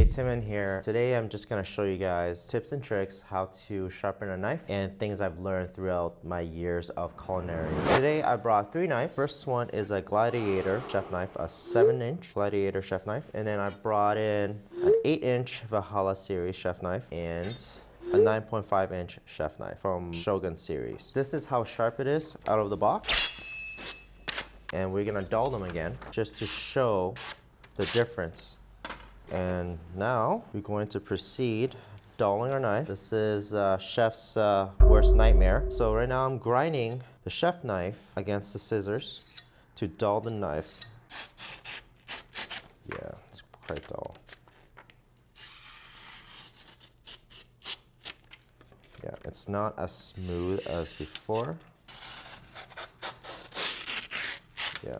Tinman here. Today I'm just going to show you guys tips and tricks how to sharpen a knife and things I've learned throughout my years of culinary. Today I brought 3 knives. First one is a Gladiator chef knife, a 7-inch Gladiator chef knife. And then I brought in an 8-inch Valhalla series chef knife and a 9.5-inch chef knife from Shogun series. This is how sharp it is out of the box. And we're going to dull them again just to show the difference. And now we're going to proceed dulling our knife. This is chef's worst nightmare. So right now I'm grinding the chef knife against the scissors to dull the knife. Yeah, it's quite dull. Yeah, it's not as smooth as before. Yeah.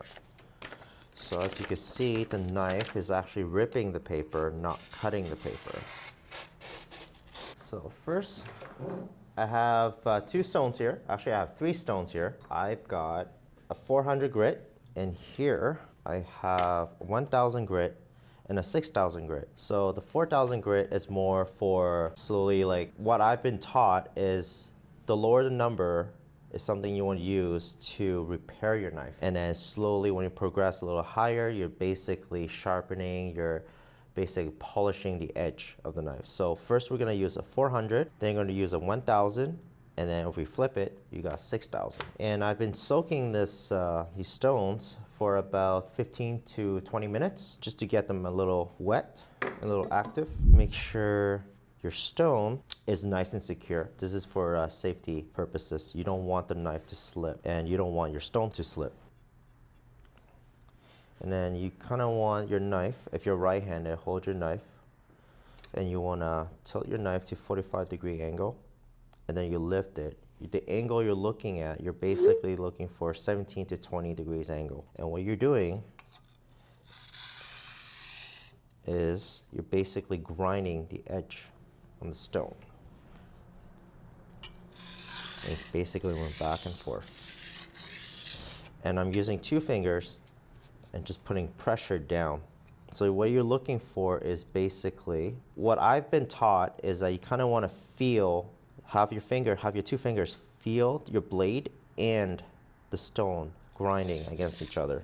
So as you can see, the knife is actually ripping the paper, not cutting the paper. So first, I have 2 stones here. Actually, I have 3 stones here. I've got a 400 grit, and here I have 1000 grit and a 6000 grit. So the 4000 grit is more for slowly, like what I've been taught is the lower the number is something you want to use to repair your knife. And then slowly when you progress a little higher, you're basically sharpening, you're basically polishing the edge of the knife. So first we're gonna use a 400, then you're gonna use a 1000, and then if we flip it, you got 6000. And I've been soaking these stones for about 15 to 20 minutes, just to get them a little wet, a little active. Make sure your stone is nice and secure. This is for safety purposes. You don't want the knife to slip, and you don't want your stone to slip. And then you kind of want your knife, if you're right-handed, hold your knife, and you want to tilt your knife to 45-degree angle, and then you lift it. The angle you're looking at, you're basically looking for 17 to 20 degrees angle. And what you're doing is you're basically grinding the edge on the stone. And basically went back and forth. And I'm using 2 fingers and just putting pressure down. So what you're looking for is basically, what I've been taught is that you kind of want to feel, have your 2 fingers feel your blade and the stone grinding against each other.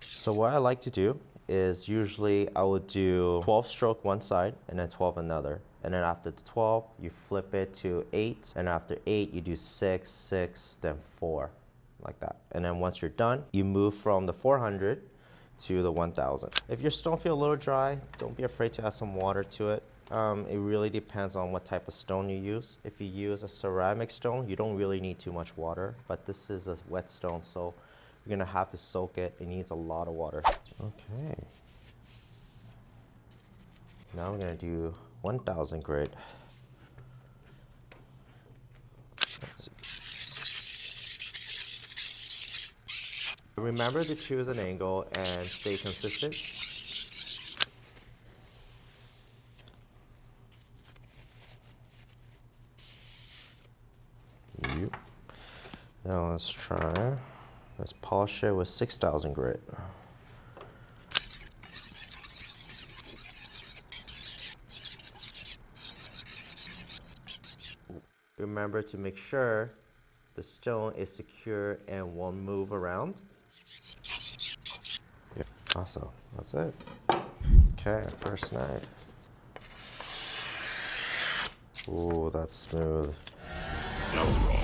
So what I like to do is usually I would do 12 stroke one side and then 12 another. And then after the 12, you flip it to 8. And after 8, you do 6, 6, then 4, like that. And then once you're done, you move from the 400 to the 1000. If your stone feels a little dry, don't be afraid to add some water to it. It really depends on what type of stone you use. If you use a ceramic stone, you don't really need too much water. But this is a wet stone, so you're gonna have to soak it. It needs a lot of water. Okay. Now we're gonna do 1000 grit. Let's see. Remember to choose an angle and stay consistent. Yep. Now let's try. Let's polish it with 6000 grit. Remember to make sure the stone is secure and won't move around. Yep, awesome. That's it. Okay, first knife. Ooh, that's smooth. That was wrong.